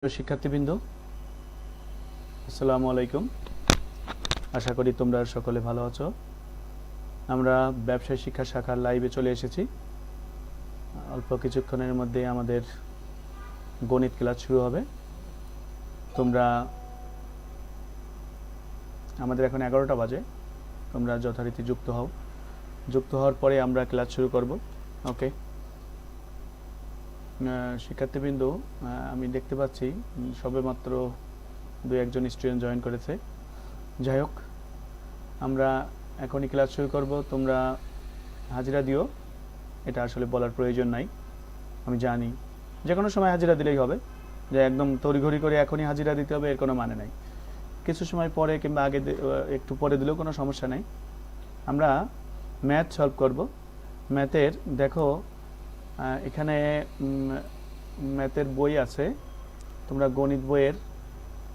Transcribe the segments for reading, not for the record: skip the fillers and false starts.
শিক্ষার্থীবৃন্দ, আসসালামু আলাইকুম। আশা করি তোমরা সকলে ভালো আছো। আমরা ব্যবসায় শিক্ষা শাখার লাইভে চলে এসেছি। অল্প কিছুক্ষণের মধ্যে আমাদের গণিত ক্লাস শুরু হবে। তোমরা আমাদের এখন 11টা বাজে, তোমরা যথারীতি যুক্ত হও। যুক্ত হওয়ার পরে আমরা ক্লাস শুরু করব। ওকে শিক্ষার্থীবৃন্দ, আমি দেখতে পাচ্ছি সবেমাত্র 2-1জন স্টুডেন্ট জয়েন করেছে। যাই হোক, আমরা এখনই ক্লাস শুরু করব। তোমরা হাজিরা দিও, এটা আসলে বলার প্রয়োজন নাই। আমি জানি যে কোনো সময় হাজিরা দিলেই হবে, যে একদম তড়িঘড়ি করে এখনই হাজিরা দিতে হবে এর কোনো মানে নাই। কিছু সময় পরে কিংবা আগে একটু পরে দিলেও কোনো সমস্যা নেই। আমরা ম্যাথ সলভ করব। ম্যাথের দেখো এখানে ম্যাথের বই আছে, তোমরা গণিত বইয়ের,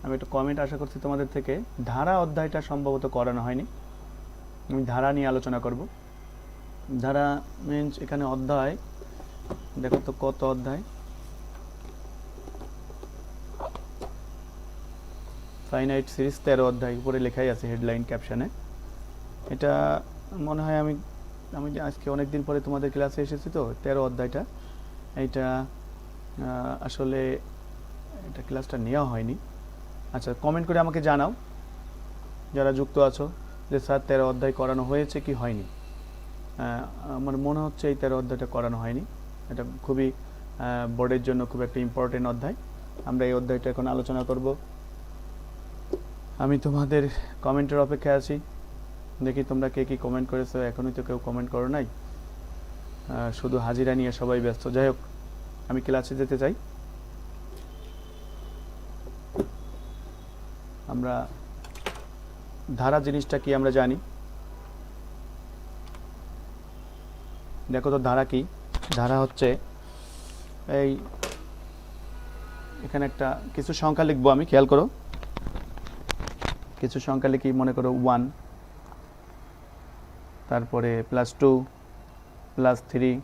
আমি একটু কমেন্ট আশা করছি তোমাদের থেকে। ধারা অধ্যায়টা সম্ভবত করানো হয়নি, আমি ধারা নিয়ে আলোচনা করব। ধারা মিনস এখানে অধ্যায়, দেখো তো কত অধ্যায়। ফাইনাইট সিরিজ 13 অধ্যায়, উপরে লেখাই আছে হেডলাইন ক্যাপশনে। এটা মনে হয় আমি আজকে অনেক দিন পরে তোমাদের ক্লাসে এসেছি, তো 13 অধ্যায়টা এইটা আসলে এটা ক্লাসটা নেওয়া হয়নি। আচ্ছা, কমেন্ট করে আমাকে জানাও যারা যুক্ত আছো যে স্যার 13 অধ্যায় করানো হয়েছে কি হয়নি। আমার মনে হচ্ছে এই 13 অধ্যায়টা করানো হয়নি। এটা খুবই বোর্ডের জন্য খুব একটা ইম্পর্টেন্ট অধ্যায়। আমরা এই অধ্যায়টা এখন আলোচনা করব। আমি তোমাদের কমেন্টের অপেক্ষায় আছি। দেখি তোমরা কে কি কমেন্ট করেছো। এখনই তো কেউ কমেন্ট করো নাই, শুধু হাজিরা নিয়ে সবাই ব্যস্ত। যাই হোক, আমি ক্লাসে যেতে চাই। আমরা ধারা জিনিসটা কি আমরা জানি। দেখো তো ধারা কি। ধারা হচ্ছে এই, এখানে একটা কিছু সংখ্যা লিখবো আমি, খেয়াল করো। কিছু সংখ্যা লিখি, মনে করো 1, তারপরে +2, +3,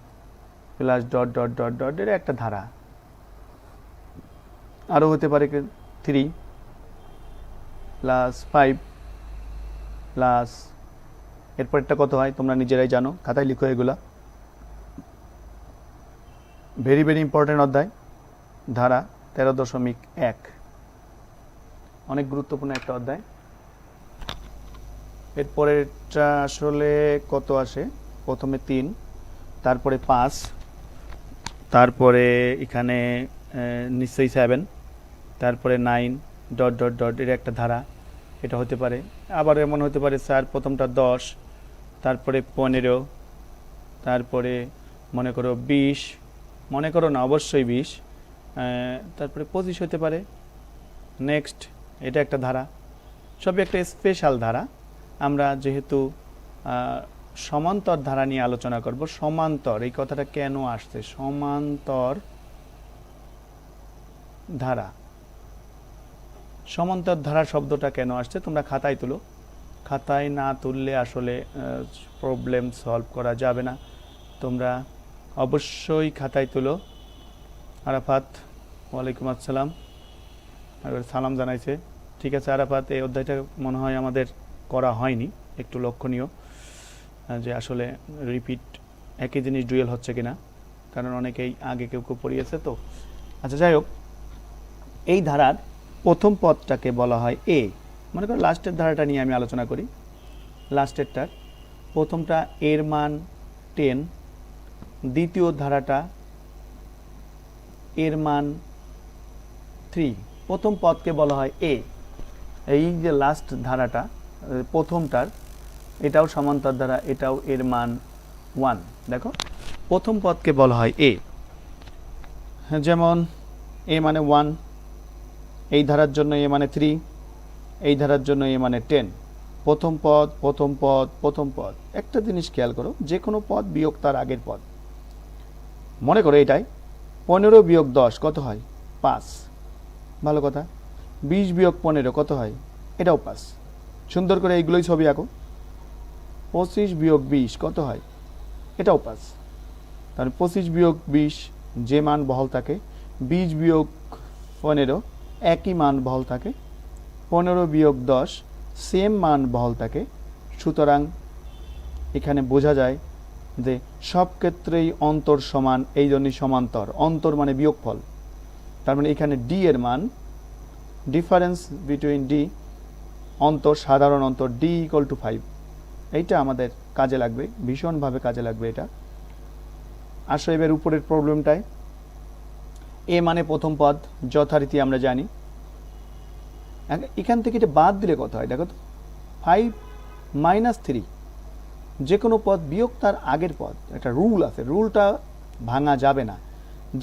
plus dot dot dot dot, এর একটা ধারা। আরও হতে পারে 3 +5 প্লাস, এরপরটা কত হয় তোমরা নিজেরাই জানো, খাতায় লিখো এগুলা। ভেরি ভেরি ইম্পর্টেন্ট অধ্যায় ধারা 13.1, অনেক গুরুত্বপূর্ণ একটা অধ্যায়। এরপরেরটা আসলে কত আসে, প্রথমে 3, তারপরে 5, তারপরে এখানে নিশ্চয়ই 7, তারপরে 9 ডট ডট ডট, এর একটা ধারা। এটা হতে পারে। আবার এমন হতে পারে স্যার প্রথমটা 10, তারপরে 15, তারপরে মনে করো 20, মনে করো না অবশ্যই 20, তারপরে 25 হতে পারে। নেক্সট, এটা একটা ধারা, সবই একটা স্পেশাল ধারা। আমরা যেহেতু সমান্তর ধারা নিয়ে আলোচনা করব। সমান্তর এই কথাটা কেন আসছে, সমান্তর ধারা, সমান্তর ধারা শব্দটা কেন আসছে তোমরা খাতায় তুলো। খাতায় না তুললে আসলে প্রবলেম সলভ করা যাবে না। তোমরা অবশ্যই খাতায় তুলো। আরাফাত, ওয়ালাইকুম আসসালাম, সালাম জানাইছে। ঠিক আছে আরাফাত, এই অধ্যায়টা মনে হয় আমাদের করা হয়নি, একটু লক্ষণীয় যে আসলে রিপিট একই জিনিস ডুয়েল হচ্ছে কিনা, কারণ অনেকেই আগে কেউ কেউ পড়িয়েছে তো। আচ্ছা যাই হোক, এই ধারার প্রথম পদটাকে বলা হয় এ। মনে করো লাস্টের ধারাটা নিয়ে আমি আলোচনা করি। লাস্টেরটার প্রথমটা এর মান 10, দ্বিতীয় ধারাটা এর মান 3, প্রথম পদকে বলা হয় এ। এই যে লাস্ট ধারাটা প্রথমটার, এটাও সমান্তর ধারা, এটাও এর মান 1। দেখো প্রথম পদকে বলা হয় এ। যেমন এ মানে 1, এই ধারার জন্য এ মানে 3, এই ধারার জন্য এ মানে 10। প্রথম পদ প্রথম পদ প্রথম পদ। একটা জিনিস খেয়াল করো, যে কোনো পদ বিয়োগ তার আগের পদ। মনে করো এটাই 15 বিয়োগ 10 কত হয়, 5। ভালো কথা। 20 বিয়োগ 15 কত হয়, এটাও 5। সুন্দর করে এইগুলোই ছবি আঁকো। 25 বিয়োগ 20 কত হয়, এটাও 5। তাহলে 25 বিয়োগ 20 যে মান বহাল থাকে, 20 বিয়োগ 15 একই মান বহাল থাকে, 15 বিয়োগ 10 সেম মান বহাল থাকে। সুতরাং এখানে বোঝা যায় যে সব ক্ষেত্রেই অন্তর সমান, এই জন্যই সমান্তর। অন্তর মানে বিয়োগফল, তার মানে এখানে ডি এর মান, ডিফারেন্স বিটুইন ডি, অন্তর, সাধারণ অন্তর ডি ইকুয়াল টু 5। এইটা আমাদের কাজে লাগবে, ভীষণভাবে কাজে লাগবে এটা। আসো এবার উপরের প্রবলেমটায়, এ মানে প্রথম পদ যথারীতি আমরা জানি। এখান থেকে এটা বাদ দিলে কত হয় দেখো তো, 5 মাইনাস 3, যে কোনো পদ বিয়োগ তার আগের পদ। একটা রুল আছে, রুলটা ভাঙা যাবে না।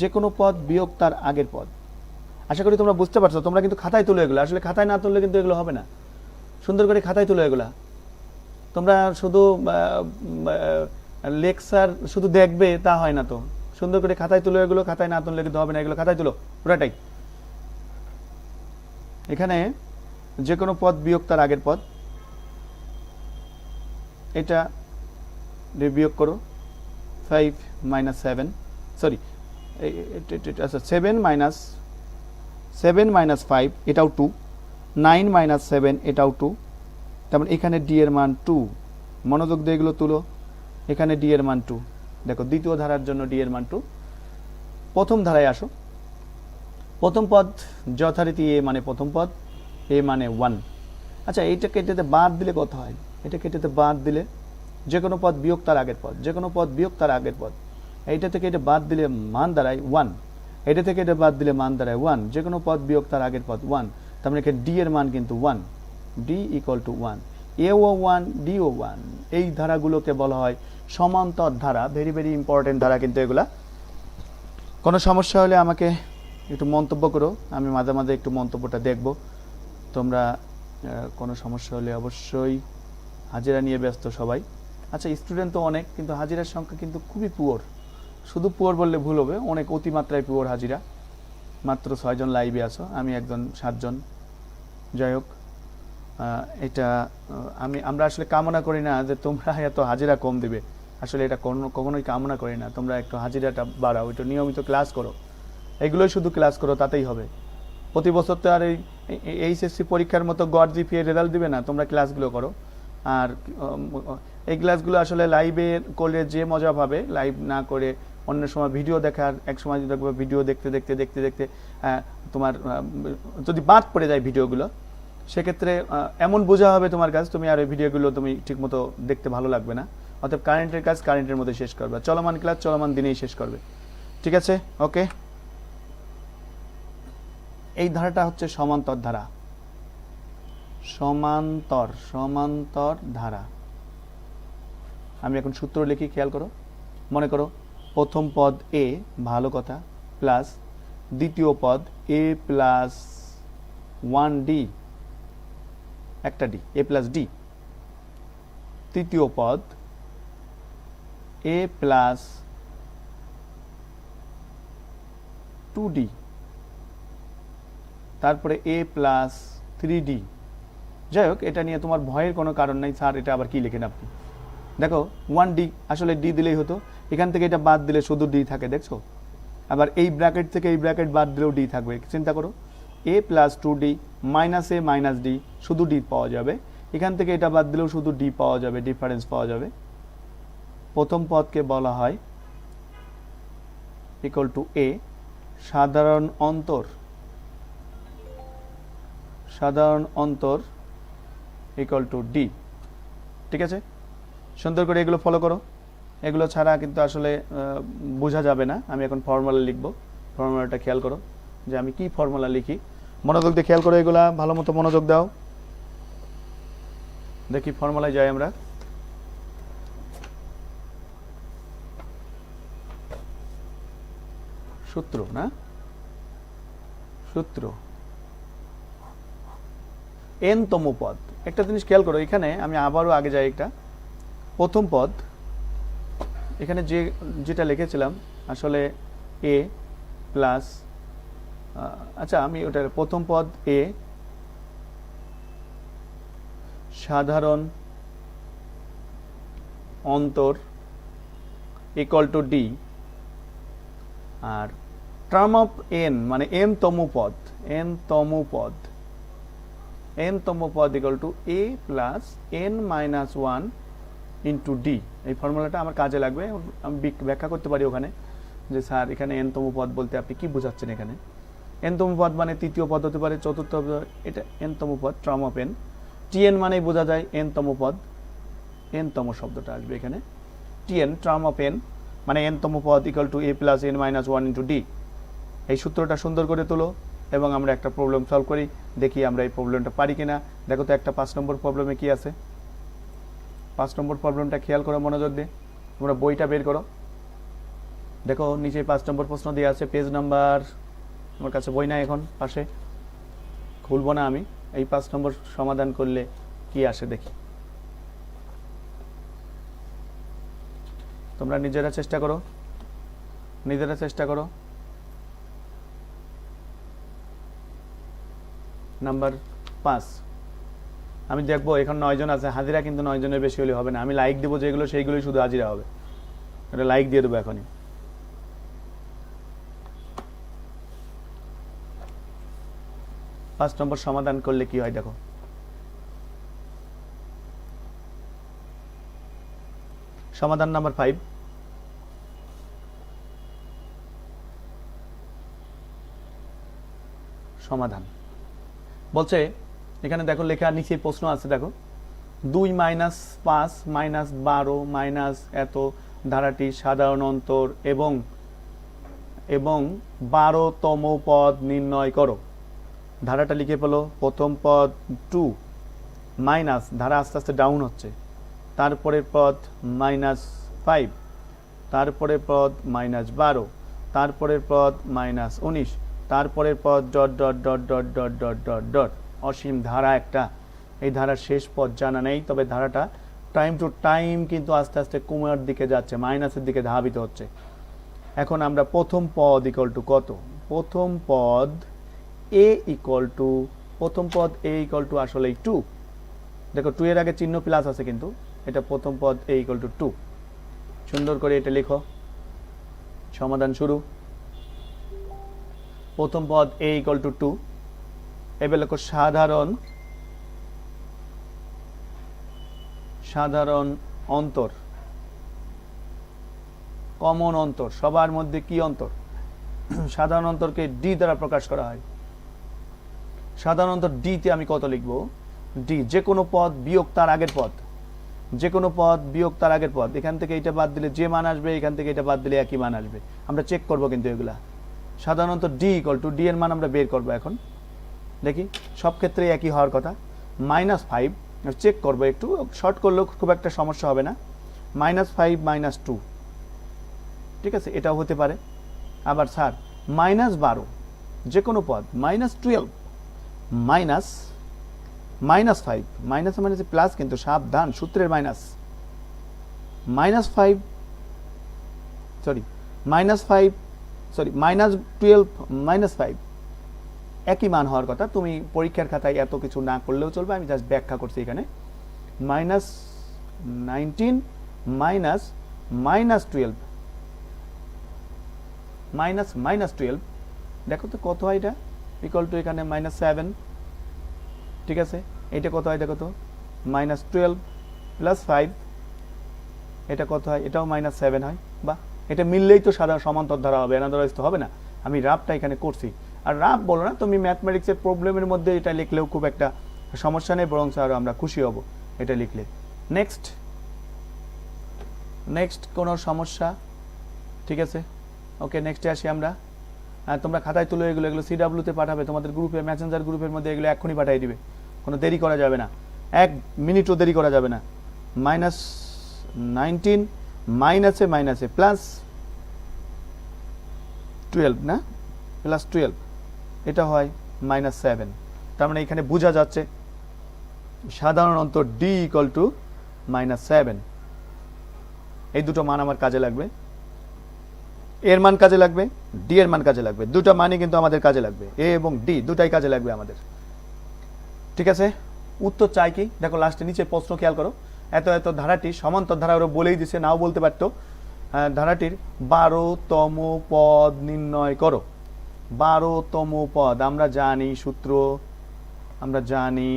যে কোনো পদ বিয়োগ তার আগের পদ। আশা করি তোমরা বুঝতে পারছো। তোমরা কিন্তু খাতায় তুলে এগুলো, আসলে খাতায় না তুললে কিন্তু এগুলো হবে না। সুন্দর করে খাতায় তুলে এগুলা। তোমরা শুধু লেকচার শুধু দেখবে তা হয় না তো, সুন্দর করে খাতায় তুলে এগুলো। খাতায় না তুললে কিন্তু হবে না, এগুলো খাতায় তুলো পুরাটাই। এখানে যে কোনো পদ বিয়োগ তার আগের পদ, এটা বিয়োগ করো। 5 মাইনাস 7, সরি আচ্ছা 7 মাইনাস 5 এটাও 2, 9 মাইনাস 7 এটাও 2। তারপর এখানে ডি এর মান 2, মনোযোগ দিয়ে এগুলো তুলো। এখানে ডি এর মান 2, দেখো দ্বিতীয় ধারার জন্য ডি এর মান 2। প্রথম ধারায় আসো, প্রথম পদ যথারীতি এ মানে প্রথম পদ, এ মানে 1। আচ্ছা এইটা কেটেতে বাদ দিলে কত হয়? এটা কেটেতে বাদ দিলে যে কোনো পদ বিয়োগ তার আগের পদ, যে কোনো পদ বিয়োগ তার আগের পদ। এইটা থেকে এটা বাদ দিলে মান দাঁড়ায় 1, এটা থেকে এটা বাদ দিলে মান দাঁড়ায় 1। যে কোনো পদ বিয়োগ তার আগের পদ 1, তার মানে এখানে ডি এর মান কিন্তু 1, ডি ইকুয়াল টু 1। এও 1, ডিও 1। এই ধারাগুলোকে বলা হয় সমান্তর ধারা। ভেরি ভেরি ইম্পর্টেন্ট ধারা কিন্তু এগুলা। কোনো সমস্যা হলে আমাকে একটু মন্তব্য করো, আমি মাঝে মাঝে একটু মন্তব্যটা দেখব। তোমরা কোনো সমস্যা হলে অবশ্যই, হাজিরা নিয়ে ব্যস্ত সবাই। আচ্ছা স্টুডেন্ট তো অনেক, কিন্তু হাজিরার সংখ্যা কিন্তু খুবই পুয়ার। শুধু পুয়ার বললে ভুল হবে, অনেক অতিমাত্রায় পুয়ার হাজিরা। মাত্র 6 জন লাইভে আছো, আমি একজন 7 জন। যাই হোক, এটা আমরা আসলে কামনা করি না যে তোমরা এত হাজিরা কম দিবে, আসলে এটা কখনোই কামনা করি না। তোমরা একটু হাজিরাটা বাড়াও, একটু নিয়মিত ক্লাস করো, এগুলোই শুধু ক্লাস করো, তাতেই হবে। প্রতি বছর তো আর এই এইচএসসি পরীক্ষার মতো গড় জিপিএ রেজাল্ট দিবে না, তোমরা ক্লাসগুলো করো। আর এই ক্লাসগুলো আসলে লাইভে করলে যে মজা পাবে, লাইভ না করে অন্য সময় ভিডিও দেখার, এক সময় দেখবে ভিডিও দেখতে দেখতে দেখতে দেখতে তোমার যদি বাদ পড়ে যায় ভিডিওগুলো, সেক্ষেত্রে এমন বোঝা হবে তোমার কাজ, তুমি আর ওই ভিডিওগুলো তুমি ঠিকমতো দেখতে ভালো লাগবে না। অতএব কারেন্টের কাজ কারেন্টের মধ্যে শেষ করবে, চলমান ক্লাস চলমান দিনেই শেষ করবে। ঠিক আছে, ওকে। এই ধারাটা হচ্ছে সমান্তর ধারা, সমান্তর ধারা। আমি এখন সূত্র লিখি, খেয়াল করো। মনে করো প্রথম পদ এ, ভালো কথা, প্লাস দ্বিতীয় পদ এ প্লাস 1d, একটা ডি, এ প্লাস ডি। তৃতীয় পদ এ প্লাস 2d, তারপরে এ প্লাস 3d। যাই হোক, এটা নিয়ে তোমার ভয়ের কোনো কারণ নাই। স্যার এটা আবার কি লিখেন আপনি? দেখো 1d, আসলে ডি দিলেই হতো। এখান থেকে এটা বাদ দিলে শুধু ডি থাকে, দেখছো? আবার এই ব্র্যাকেট থেকে এই ব্র্যাকেট বাদ দিলেও ডি থাকবে। চিন্তা করো, এ প্লাস 2d মাইনাস এ মাইনাস ডি, শুধু ডি পাওয়া যাবে। এখান থেকে এটা বাদ দিলেও শুধু ডি পাওয়া যাবে, ডিফারেন্স পাওয়া যাবে। প্রথম পদকে বলা হয় ইকুয়াল টু এ, সাধারণ অন্তর, সাধারণ অন্তর ইকুয়াল টু ডি। ঠিক আছে, সুন্দর করে এগুলো ফলো করো। এগুলো ছাড়া কিন্তু আসলে বোঝা যাবে না। আমি এখন ফর্মুলা লিখব, ফর্মুলাটা খেয়াল করো যে আমি কি ফর্মুলা লিখি। মনোযোগ দিয়ে খেয়াল করো, এগুলা ভালো মতো মনোযোগ দাও। দেখি ফর্মুলায় যাই আমরা। সূত্র না, সূত্র n তম পদ। একটা জিনিস খেয়াল করো, এখানে আমি আবারও আগে যাই। একটা প্রথম পদ, এখানে যেটা লিখেছিলাম আসলে এ প্লাস, আচ্ছা আমি ওটার প্রথম পদ এ, সাধারণ অন্তর ইকুয়াল টু ডি, আর টার্ম অফ এন মানে এন তম পদ, n-তম পদ, n-তম পদ equal to a plus n minus 1 into D. এই ফর্মুলাটা আমার কাজে লাগবে। আমি ব্যাখ্যা করতে পারি ওখানে যে স্যার এখানে n-তম পদ বলতে আপনি কি বোঝাচ্ছেন। এখানে n-তম পদ মানে তৃতীয় পদ হতে পারে, চতুর্থ পদ, এটা n-তম পদ, ট্রাম অফ n। tn মানেই বোঝা যায় n-তম পদ, n-তম শব্দটা আসবে এখানে। tn ট্রাম অফ n মানে n-তম পদ equal to a plus n minus 1 into D. এই সূত্রটা সুন্দর করে তোলো এবং আমরা একটা প্রবলেম সলভ করি, দেখি আমরা এই প্রবলেমটা পারি কিনা। দেখো তো একটা 5 নম্বর প্রবলেমে কি আছে। 5 নম্বর প্রবলেমটা খেয়াল করো, মনোযোগ দিয়ে তোমরা বইটা বের করো। দেখো নিচে 5 নম্বর প্রশ্ন দিয়ে আছে, পেজ নাম্বার, আমার কাছে বই নাই এখন, পাশে খুলবো না আমি। এই 5 নম্বর সমাধান করলে কি আসে দেখি। তোমরা নিজেরা চেষ্টা করো, নিজেরা চেষ্টা করো। নাম্বার 5 আমি দেখবো, এখন 9 জন আছে, হাজিরা কিন্তু 9 জনের বেশি হলে হবে না। আমি লাইক দেবো যেগুলো, সেইগুলোই শুধু হাজিরা হবে। এটা লাইক দিয়ে দেবো এখনই। 5 নম্বর সমাধান করলে কি হয় দেখো। সমাধান নাম্বার 5। সমাধান বলছে এখানে দেখো লেখা, নিচে প্রশ্ন আছে দেখো, 2 মাইনাস 5 মাইনাস 12 মাইনাস এত ধারাটি সাধারণ অন্তর এবং 12তম পদ নির্ণয় করো। ধারাটা লিখে পেলো, প্রথম পদ 2 মাইনাস, ধারা আস্তে আস্তে ডাউন হচ্ছে, তারপরে পদ মাইনাস 5, তারপরে পদ মাইনাস 12, তারপরের পদ মাইনাস 19, তারপরের পদ dot dot dot dot dot dot dot dot. অসীম ধারা একটা। এই ধারার শেষ পদ জানা নেই, তবে ধারাটা টাইম টু টাইম কিন্তু আস্তে আস্তে কমার দিকে যাচ্ছে, মাইনাসের দিকে ধাবিত হচ্ছে। এখন আমরা প্রথম পদ ইকুয়াল টু কত, প্রথম পদ a ইকুয়াল টু, প্রথম পদ a ইকুয়াল টু আসলে 2। দেখো 2 এর আগে চিহ্ন প্লাস আছে, কিন্তু এটা প্রথম পদ a ইকুয়াল টু 2। সুন্দর করে এটা লিখো, সমাধান শুরু। প্রথম পদ a ইকুয়াল টু 2, এবার লেখো সাধারণ অন্তর, কমন অন্তর, সবার মধ্যে কি অন্তর। সাধারণ অন্তরকে ডি দ্বারা প্রকাশ করা হয়। সাধারণ অন্তর ডি তে আমি কত লিখবো, ডি যে কোনো পদ বিয়োগ তার আগের পদ, যে কোনো পদ বিয়োগ তার আগের পদ। এখান থেকে এটা বাদ দিলে যে মান আসবে, এখান থেকে এটা বাদ দিলে একই মান আসবে। আমরা চেক করব কিন্তু এগুলা। সাধারণত ডি ইকুয়াল টু, ডি এর মান আমরা বের করবো এখন, দেখি সব ক্ষেত্রে একই হওয়ার কথা। -5 চেক করবো, একটু শর্ট করলেও খুব একটা সমস্যা হবে না। -5 -2, ঠিক আছে, এটাও হতে পারে। আবার স্যার -12 যে কোনো পদ, -12 -5, মাইনাস মানে প্লাস, কিন্তু সাবধান সূত্রের মাইনাস। -12 -5 একই মান হওয়ার কথা। তুমি পরীক্ষার খাতায় এত কিছু না করলেও চলবে, আমি জাস্ট ব্যাখ্যা করছি এখানে। -19 -12 দেখো তো কত হয়, এটা ইকুয়াল টু এখানে -7, ঠিক আছে। এটা কত হয় দেখো তো, -12 + 5, এটা কত হয়, এটাও -7 হয়। বা এটা মিললেই তো সাধারণ সমান্তর ধারা হবে, আদারওয়াইজ তো হবে না। আমি রাফটা এখানে করছি, আর রাফ বলো না, তুমি ম্যাথমেটিক্সের প্রবলেমের মধ্যে এটা লিখলেও খুব একটা সমস্যা নেই, বরং স্যার আমরা খুশি হব এটা লিখলে। নেক্সট কোনো সমস্যা, ঠিক আছে, ওকে নেক্সটে আসি আমরা। তোমরা খাতায় তুলে এগুলো সিডাব্লিউতে পাঠাবে, তোমাদের গ্রুপে, মেসেঞ্জার গ্রুপের মধ্যে এগুলো এক্ষুনি পাঠিয়ে দিবে, কোনো দেরি করা যাবে না, 1 মিনিটও দেরি করা যাবে না। -19 মাইনাসে প্লাস 12 না, +12, এটা হয় -7। তার মানে এখানে বোঝা যাচ্ছে সাধারণ অন্তর ডি ইকুয়াল টু -7। এই দুটো মান আমার কাজে লাগবে, এর মান কাজে লাগবে, ডি এর মান কাজে লাগবে। দুটো মানই কিন্তু আমাদের কাজে লাগবে, এ এবং ডি দুটাই কাজে লাগবে আমাদের, ঠিক আছে। উত্তর চাই কি দেখো, লাস্টে নিচে প্রশ্ন খেয়াল করো। এত ধারাটি সমান্তর ধারা, ওরা বলেই দিছে, নাও বলতে পারতো। ধারাটির 12তম পদ নির্ণয় করো। 12তম পদ আমরা জানি সূত্র, আমরা জানি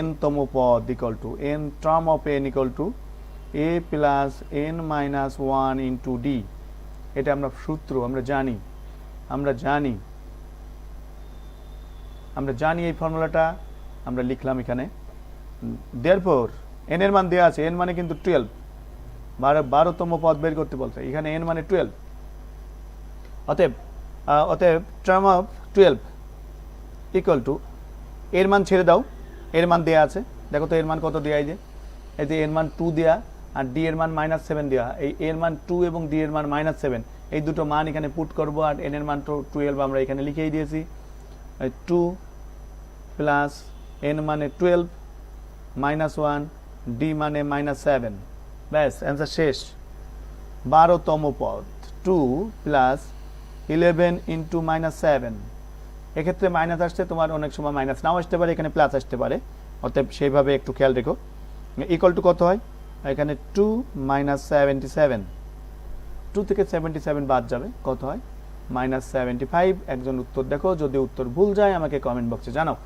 n তম পদ equal two n term of n equal to a plus n minus 1 into d। এটা আমরা সূত্র আমরা জানি, আমরা জানি আমরা জানি এই ফর্মুলাটা আমরা লিখলাম এখানে। দেয়ারফর n এর মান দেওয়া আছে, n মানে কিন্তু 12, 12তম পদ বের করতে বলছে, এখানে n মানে 12। অতএব টার্ম অফ 12 ইকুয়াল টু এর মান ছেড়ে দাও, এর মান দেওয়া আছে, দেখো তো এর মান কত দেওয়া, এই যে এর মান 2 দেওয়া আর d এর মান -7 দেওয়া, এই এর মান 2 এবং d এর মান -7, এই দুটো মান এখানে পুট করব আর n এর মান 12 আমরা এখানে লিখেই দিয়েছি। 2 প্লাস n মানে 12 -1 d মানে -7, ব্যাস অ্যান্সার শেষ। 12তম পদ 2 প্লাস 11 ইন্টু -7, এক্ষেত্রে মাইনাস আসছে, তোমার অনেক সময় মাইনাস নাও আসতে পারে, এখানে প্লাস আসতে পারে, অতএব সেইভাবে একটু খেয়াল রেখো। ইকুয়াল টু কত হয় এখানে 2 মাইনাস 77, 2 থেকে 77 বাদ যাবে, কত হয় -75। একজন উত্তর দেখো, যদি উত্তর ভুল যায় আমাকে কমেন্ট বক্সে জানাও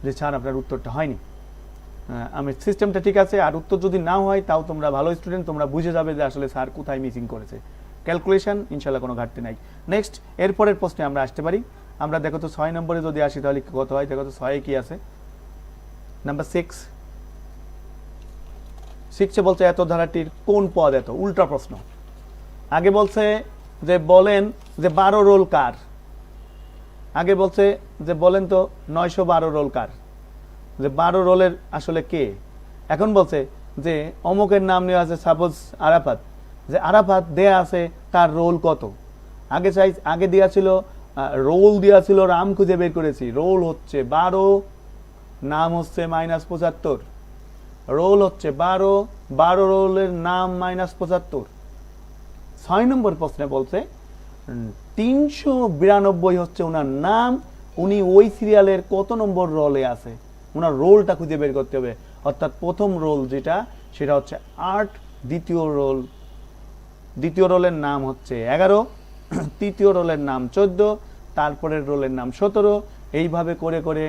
যে স্যার আপনার উত্তরটা হয়নি। আমি সিস্টেমটা ঠিক আছে, আর উত্তর যদি না হয় তাও তোমরা ভালো স্টুডেন্ট, তোমরা বুঝে যাবে যে আসলে স্যার কোথায় মিসিং করেছে। ক্যালকুলেশন ইনশাল্লাহ কোনো ঘাটতি নাই। নেক্সট এরপরের প্রশ্নে আমরা আসতে পারি। আমরা দেখো তো 6 নম্বরে যদি আসি তাহলে কত হয়, দেখো তো 6 কি আছে, নাম্বার 6 বলছে এত ধারাটির কোন পদ এত, উল্টা প্রশ্ন। আগে বলছে যে বলেন যে 12 রোল কার, আগে বলছে যে বলেন তো 912 রোল কার, যে 12 রোলের আসলে কে। এখন বলছে যে অমুকের নাম নেওয়া আছে, সাপোজ আরাফাত, যে আরাফাত দেয়া আছে তার রোল কত। আগে দেওয়া ছিল রোল দেওয়া ছিল, রাম খুঁজে বের করেছি, রোল হচ্ছে 12, নাম হচ্ছে -75, রোল হচ্ছে 12 রোলের নাম -75। 6 নম্বর প্রশ্নে বলছে 392 হচ্ছে ওনার নাম, উনি ওই সিরিয়ালের কত নম্বর রোলে আছে, ওনার রোলটা খুঁজে বের করতে হবে। অর্থাৎ প্রথম রোল যেটা সেটা হচ্ছে 8, দ্বিতীয় রোলের নাম হচ্ছে 11, তৃতীয় রোলের নাম 14, তারপরের রোলের নাম 17, এইভাবে করে করে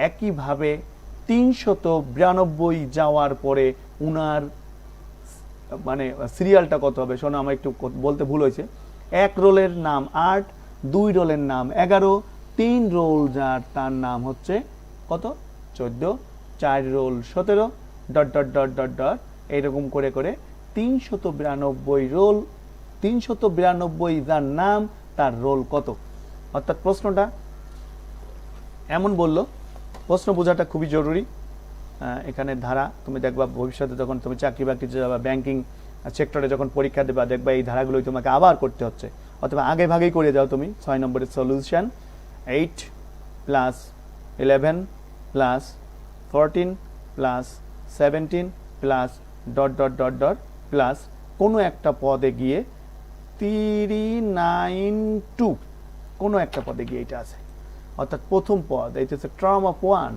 একইভাবে 392 যাওয়ার পরে উনার মানে সিরিয়ালটা কত হবে। শোনো, আমার একটু বলতে ভুল হয়েছে। 1 রোলের নাম 8, 2 রোলের নাম 11, 3 রোল যার তার নাম হচ্ছে কত 14, 4 রোল 17, dot dot dot dot dot, এইরকম করে করে 392 রোল, 392 যার নাম তার রোল কত। অর্থাৎ প্রশ্নটা এমন বললো, প্রশ্ন বোঝাটা খুবই জরুরি। এখানে ধারা তুমি দেখবা ভবিষ্যতে যখন তুমি চাকরি বাকরিতে যাবা, ব্যাংকিং সেক্টরে যখন পরীক্ষা দেবা, দেখবা এই ধারাগুলোই তোমাকে আবার করতে হচ্ছে, অথবা আগে ভাগেই করে যাও তুমি। 6 নম্বরের solution 8 plus 11 plus 14 plus 17 plus dot dot dot dot plus কোনো একটা পদে গিয়ে 392, কোনো একটা পদে গিয়ে এটা আছে। অর্থাৎ প্রথম পদ এটা হচ্ছে টার্ম অফ 1,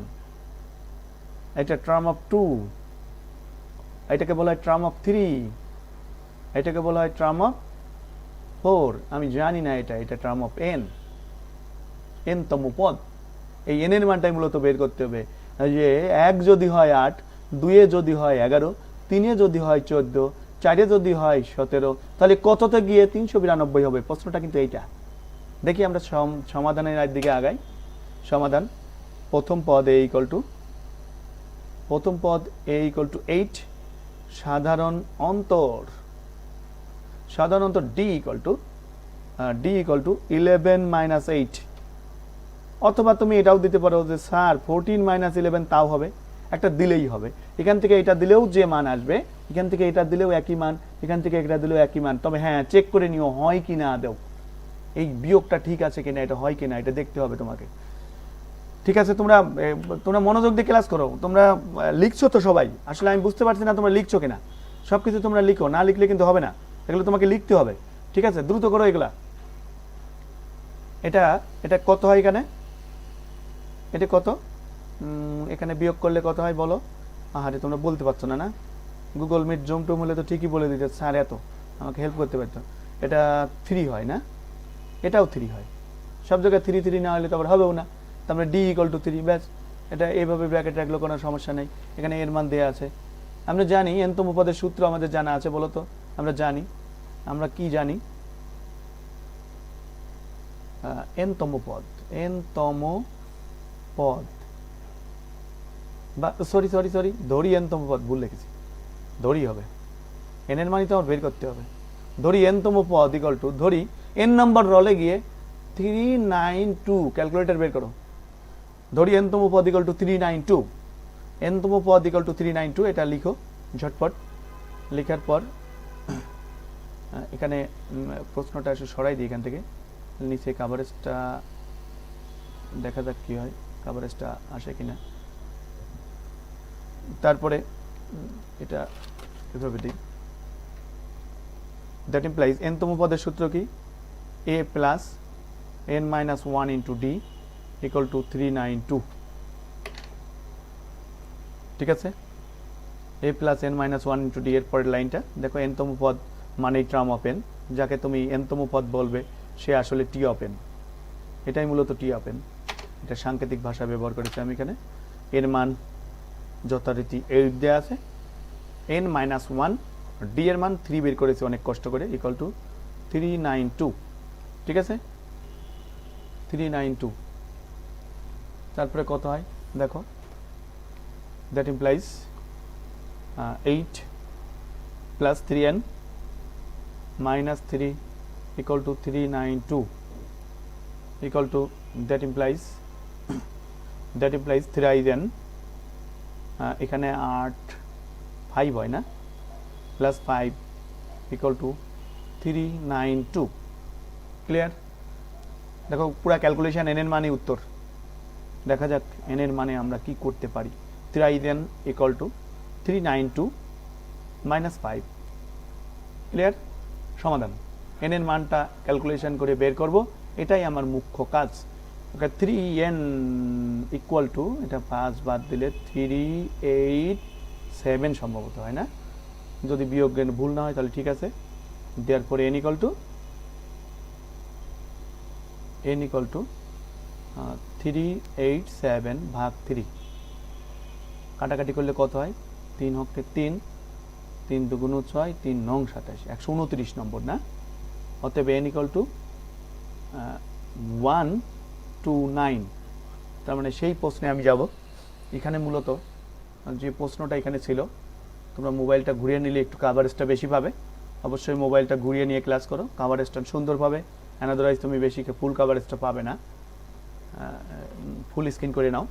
এটা টার্ম অফ 2, এটাকে বলা হয় টার্ম অফ 3, এটাকে বলা হয় টার্ম অফ 4, আমি জানি না এটা টার্ম অফ n তম পদ। এই n এর মানটাই মূলত বের করতে হবে, যে 1 যদি হয় 8, 2 যদি হয় 11, 3 যদি হয় 14, 4 যদি হয় 17, তাহলে কততে গিয়ে 392 হবে। প্রশ্নটা কিন্তু এইটা। দেখি আমরা সমাধানের দিকে আগাই। সমাধান, প্রথম পদ a ইকুয়াল টু 8, সাধারণ অন্তর d ইকুয়াল টু 11 মাইনাস 8। অথবা তুমি এটাও দিতে পারো যে স্যার 14 মাইনাস 11 তাও হবে, একটা দিলেই হবে। এখান থেকে এটা দিলেও যে মান আসবে, এখান থেকে এটা দিলেও একই মান, এখান থেকে এটা দিলেও একই মান। তবে হ্যাঁ, চেক করে নিও হয় কি না দেও, এই বিয়োগটা ঠিক আছে কিনা, এটা হয় কিনা এটা দেখতে হবে তোমাকে। ঠিক আছে, তোমরা মনোযোগ দিয়ে ক্লাস করো। তোমরা লিখছো তো সবাই, আসলে আমি বুঝতে পারছি না তোমরা লিখছো কিনা। সবকিছু তোমরা লিখো, না লিখলে কিন্তু হবে না, এগুলো তোমাকে লিখতে হবে। ঠিক আছে, দ্রুত করো এগুলা। এটা কত হয় এখানে, এটা কত, এখানে বিয়োগ করলে কত হয় বলো। আহারে, তোমরা বলতে পারছো না, গুগল মিট জুম টুম হলে তো ঠিকই বলে দিতে স্যার, এত আমাকে হেল্প করতে পারতো। এটা 3 হয় না, এটাও 3 হয়, সব জায়গায় 3 3 না হলে তো আবার হবেও না। তারপরে ডি ইকুয়াল টু 3, ব্যাস, এটা এইভাবে ব্র্যাকেট রাখলেও কোনো সমস্যা নেই। এখানে এর মান দেওয়া আছে। আমরা জানি এনতম পদের সূত্র আমাদের জানা আছে, বলো তো? আমরা জানি, আমরা কি জানি? এনতম পদ, এনতম পদ, বা সরি সরি সরি ধরি এনতম পদ, ভুল লিখেছি, ধরি হবে, এন এর মানই তো আমার বের করতে হবে। ধরি এনতম পদ ইকুয়াল টু, ধরি এন নাম্বার রলে গিয়ে 392, ক্যালকুলেটর বের করো। ধরি এনতম পদ ইকুয়াল টু 392, এনতম পদ ইকুয়াল টু 392, এটা লিখো ঝটপট। লেখার পর এখানে প্রশ্নটা একটু সরাই দিই এখান থেকে, নিচে কভারেজটা দেখা যাক কি হয়, কভারেজটা আসে কিনা। তারপরে এটা এভাবে দিই, দ্যাট ইমপ্লাইজ এনতম পদের সূত্র কি? a plus n minus 1 into D equal to 392, ঠিক আছে? a plus n minus 1 into D, এর পরের লাইনটা দেখো, এনতম পদ মানে টার্ম অফ n, যাকে তুমি এনতম পদ বলবে সে আসলে টি অফ n, এটাই মূলত টি অফ n। এটা সাংকেতিক ভাষা ব্যবহার করেছি আমি এখানে। এর মান যথারীতি 8 দেওয়া আছে, n মাইনাস 1, ডি এর মান 3 বের করেছি অনেক কষ্ট করে, ইকুয়াল টু 392, ঠিক আছে? 392, তারপরে কত হয় দেখো, that implies 8 plus 3n minus 3 equal to 392 equal to, that implies 3n, এখানে 8 5 হয় না, প্লাস 5 ইকুয়াল টু 392, ক্লিয়ার? দেখো পুরা ক্যালকুলেশন এন এর মানে উত্তর। দেখা যাক এন এর মানে আমরা কি করতে পারি। 3n equal two 392 minus 5, clear? সমাধান, এন এর মানটা ক্যালকুলেশন করে বের করব, এটাই আমার মুখ্য কাজ। ওকে, 3n ইকুয়াল টু, এটা 5 বাদ দিলে 387 সম্ভবত হয় না, যদি বিয়োগ ভুল না হয় তাহলে ঠিক আছে। দেওয়ার পরে n ইকুয়াল টু 387 ভাগ 3, কাটাকাটি করলে কত হয়? 3 হকে 3, 3 দুগুণ 6, 3 নং 27, 129 নম্বর না? অতএব n ইকুয়াল টু 129। তার মানে সেই প্রশ্নে আমি যাব। এখানে মূলত যে প্রশ্নটা এখানে ছিল, তোমরা মোবাইলটা ঘুরিয়ে নিলে একটু কাভারেজটা বেশি পাবে। অবশ্যই মোবাইলটা ঘুরিয়ে নিয়ে ক্লাস করো, কাভারেজটা সুন্দর পাবে, অ্যানাদারওয়াইজ তুমি বেশি ফুল কাভারেজটা পাবে না। ফুল স্ক্রিন করে নাও,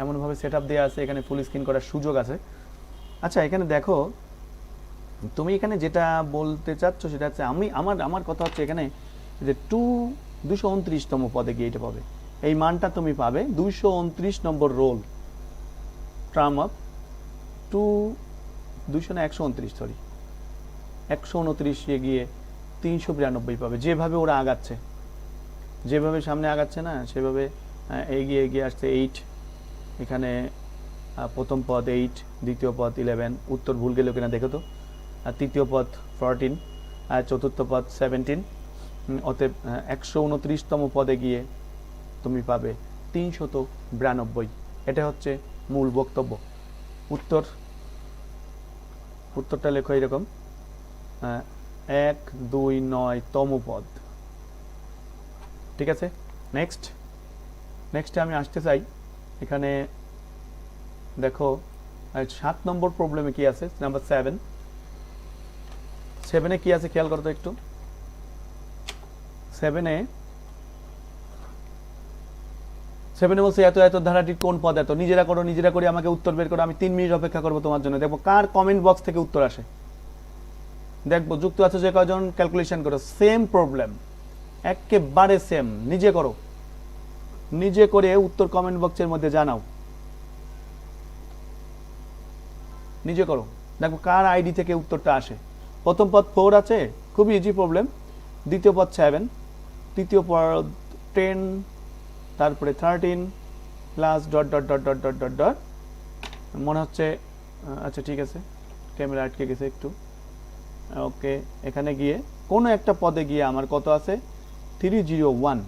এমনভাবে সেট আপ দেওয়া আছে, এখানে ফুল স্ক্রিন করার সুযোগ আছে। আচ্ছা, এখানে দেখো, তুমি এখানে যেটা বলতে চাচ্ছ সেটা হচ্ছে, আমার কথা হচ্ছে এখানে যে 229তম পদে গিয়ে এটা পাবে, এই মানটা তুমি পাবে 229 নম্বর রোল, টার্ম অফ 129 সরি 129 গিয়ে 392 পাবে। যেভাবে ওরা আগাচ্ছে, যেভাবে সামনে আগাচ্ছে না, সেভাবে এগিয়ে এগিয়ে আসছে। 8, এখানে প্রথম পদ 8, দ্বিতীয় পদ 11, উত্তর ভুল গেল কিনা দেখো তো, আর তৃতীয় পদ 14, আর চতুর্থ পদ 17। অতএব 129তম পদে গিয়ে তুমি পাবে 392। এটা হচ্ছে মূল বক্তব্য। উত্তরটা লেখো এরকম, 129তম পদ, ঠিক আছে? নেক্সট আমি আসতে চাই, এখানে দেখো 7 নম্বর প্রবলেমে কি আছে, নাম্বার 7 কি আছে খেয়াল করো তো একটু। 7 বলছে এত এত ধারাটির কোন পদ এত, নিজেরা করে আমাকে উত্তর বের করো, আমি 3 মিনিট অপেক্ষা করবো তোমার জন্য, দেখবো কার কমেন্ট বক্স থেকে উত্তর আসে। দেখবো যুক্ত আছে যে কয়জন, ক্যালকুলেশন করো। সেম প্রবলেম, একেবারে সেম, নিজে করে উত্তর কমেন্ট বক্সের মধ্যে জানাও, নিজে করো, দেখো কার আইডি থেকে উত্তরটা আসে। প্রথম পদ 4 আছে, খুবই ইজি প্রবলেম। দ্বিতীয় পদ 7, তৃতীয় পদ 10, তারপরে 13 plus dot dot dot dot dot dot dot, মনে হচ্ছে। আচ্ছা ঠিক আছে, ক্যামেরা আটকে গেছে একটু। ওকে, এখানে গিয়ে কোনো একটা পদে গিয়ে আমার কত আছে, 301,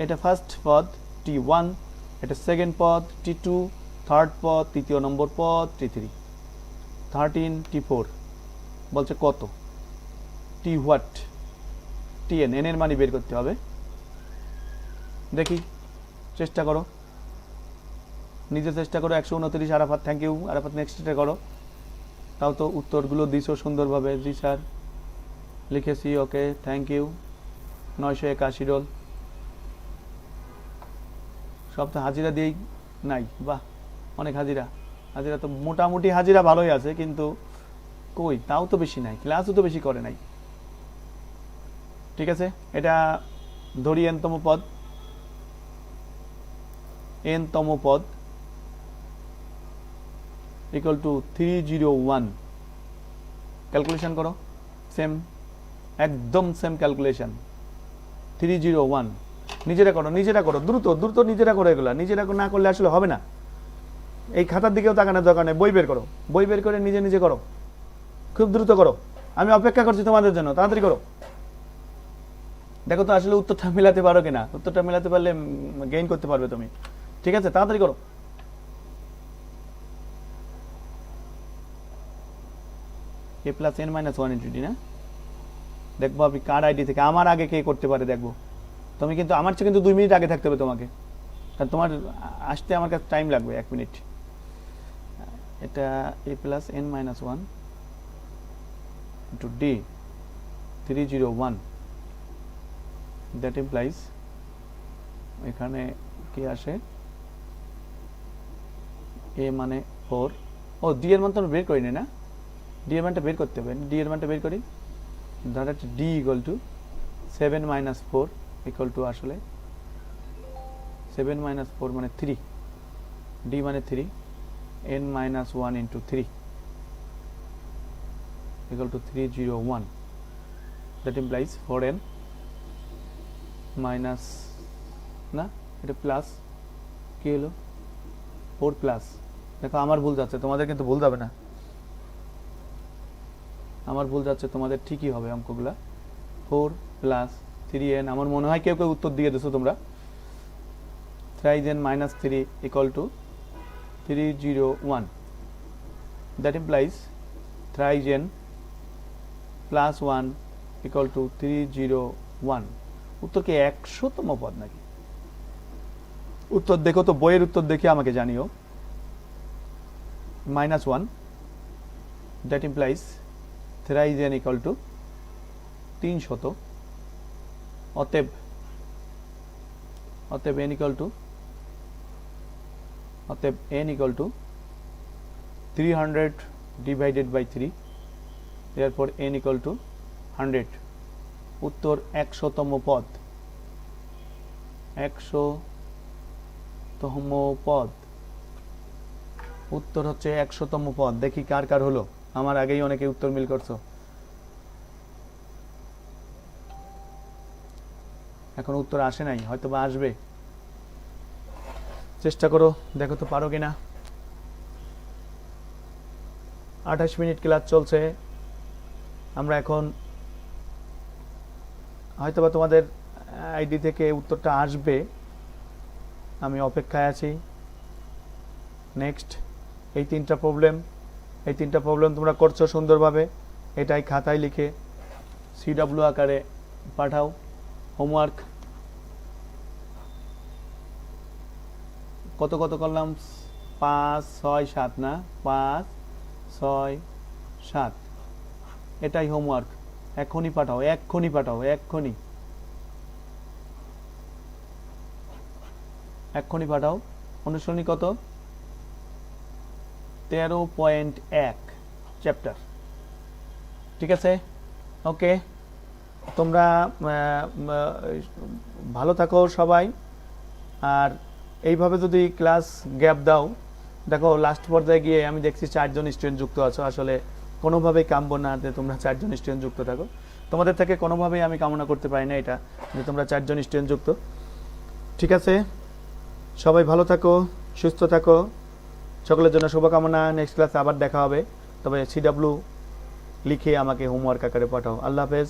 এটা ফার্স্ট পদ T1, এটা সেকেন্ড পদ T2, থার্ড পদ তৃতীয় নম্বর পদ T3, 13 T4 বলছে কত, T হোয়াট, Tn, n এর মানি বের করতে হবে। দেখি, চেষ্টা করো, নিজে চেষ্টা করো। 129 Arafat, thank you Arafat, next এটা করো। তাও তো উত্তরগুলো দিছো সুন্দরভাবে। জি স্যার লিখেছি, ওকে থ্যাংক ইউ। 981 রোল, সব তো হাজিরা দিয়েই নাই, বাহ অনেক হাজিরা। হাজিরা তো মোটামুটি হাজিরা ভালোই আছে, কিন্তু কই তাও তো বেশি নাই, ক্লাসও তো বেশি করে নাই। ঠিক আছে, এটা ধরি n-তম পদ, n-তম পদ ইকুয়াল টু 301। ক্যালকুলেশন করো, সেম, একদম সেম ক্যালকুলেশন। 301 নিজেরা করো, নিজেরা করো, দ্রুত দ্রুত নিজেরা করো। এগুলা নিজেরা না করলে আসলে হবে না। এই খাতার দিকেও তাকানোর দরকার নেই, বই বের করো, বই বের করে নিজে নিজে করো, খুব দ্রুত করো। আমি অপেক্ষা করছি তোমাদের জন্য, তাড়াতাড়ি করো। দেখো তো আসলে উত্তরটা মিলাতে পারো কিনা। উত্তরটা মিলাতে পারলে গেইন করতে পারবে তুমি। ঠিক আছে, তাড়াতাড়ি করো। a plus n minus 1 into d না, দেখবো আপনি কার আইডি থেকে আমার আগে কে করতে পারে দেখবো। তুমি কিন্তু আমার চেয়ে কিন্তু 2 মিনিট আগে থাকতে হবে তোমাকে, কারণ তোমার আসতে আমার কাছে টাইম লাগবে 1 মিনিট। এটা a plus n minus 1 into d 301, that implies এখানে কি আসে, a মানে 4, ও d এর মান তো বের করি না, d এর মানটা বের করতে হবে। d এর মানটা বের করি, ধর হচ্ছে d equal to 7 minus 4 equal to আসলে 7 মাইনাস 4 মানে 3, d মানে 3, n minus 1 into 3 equal to 301, that implies 4n minus, না এটা প্লাস, কি হলো 4 প্লাস। দেখো আমার ভুল যাচ্ছে, তোমাদের কিন্তু ভুল যাবে না। আমার ভুল যাচ্ছে, তোমাদের ঠিকই হবে অঙ্কগুলা। 4 প্লাস 3n, আমার মনে হয় কেউ কেউ উত্তর দিয়ে দিছো তোমরা। 3n minus 3 equal to 301, that implies 3n plus 1 equal to 301। উত্তর কি 100তম পদ নাকি? উত্তর দেখো তো, বইয়ের উত্তর দেখে আমাকে জানিও। Minus 1, that implies 3n equal to 300। অতএব n equal to 300 divided by 3, এরপর n ইকুয়াল টু 100। উত্তর 100তম পদ, 100তম পদ। উত্তর হচ্ছে 100তম পদ। দেখি কার কার হলো, আমার আগেই অনেকে উত্তর মিল করছো। এখন উত্তর আসে নাই, হয়তো বা আসবে, চেষ্টা করো, দেখো তো পারো কিনা। 28 মিনিট ক্লাস চলছে। আমরা এখন হয়তোবা তোমাদের আইডি থেকে উত্তরটা আসবে, আমি অপেক্ষায় আছি। নেক্সট এই 3টা প্রবলেম তোমরা করছো সুন্দরভাবে। এটাই খাতায় লিখে CW আকারে পাঠাও, হোমওয়ার্ক। কত কত করলাম, 5 6 7 না, 5 6 7, এটাই হোমওয়ার্ক। এখনই পাঠাও, এক্ষুনি পাঠাও, এক্ষুনি পাঠাও। অনুশীলনী কত, 13.1 চ্যাপ্টার। ঠিক আছে, ওকে। তোমরা ভালো থাকো সবাই। আর এইভাবে যদি ক্লাস গ্যাপ দাও, দেখো লাস্ট পর্যায়ে গিয়ে আমি দেখছি 4 জন স্টুডেন্ট যুক্ত আছো। আসলে কোনোভাবেই কামবো না যে তোমরা 4 জন স্টুডেন্ট যুক্ত থাকো। তোমাদের থেকে কোনোভাবেই আমি কামনা করতে পারি না এটা, যে তোমরা 4 জন স্টুডেন্ট যুক্ত। ঠিক আছে, সবাই ভালো থাকো, সুস্থ থাকো, সকলের জন্য শুভকামনা। নেক্সট ক্লাসে আবার দেখা হবে, তবে CW লিখে আমাকে হোমওয়ার্ক আকারে পাঠাও। আল্লাহ হাফেজ।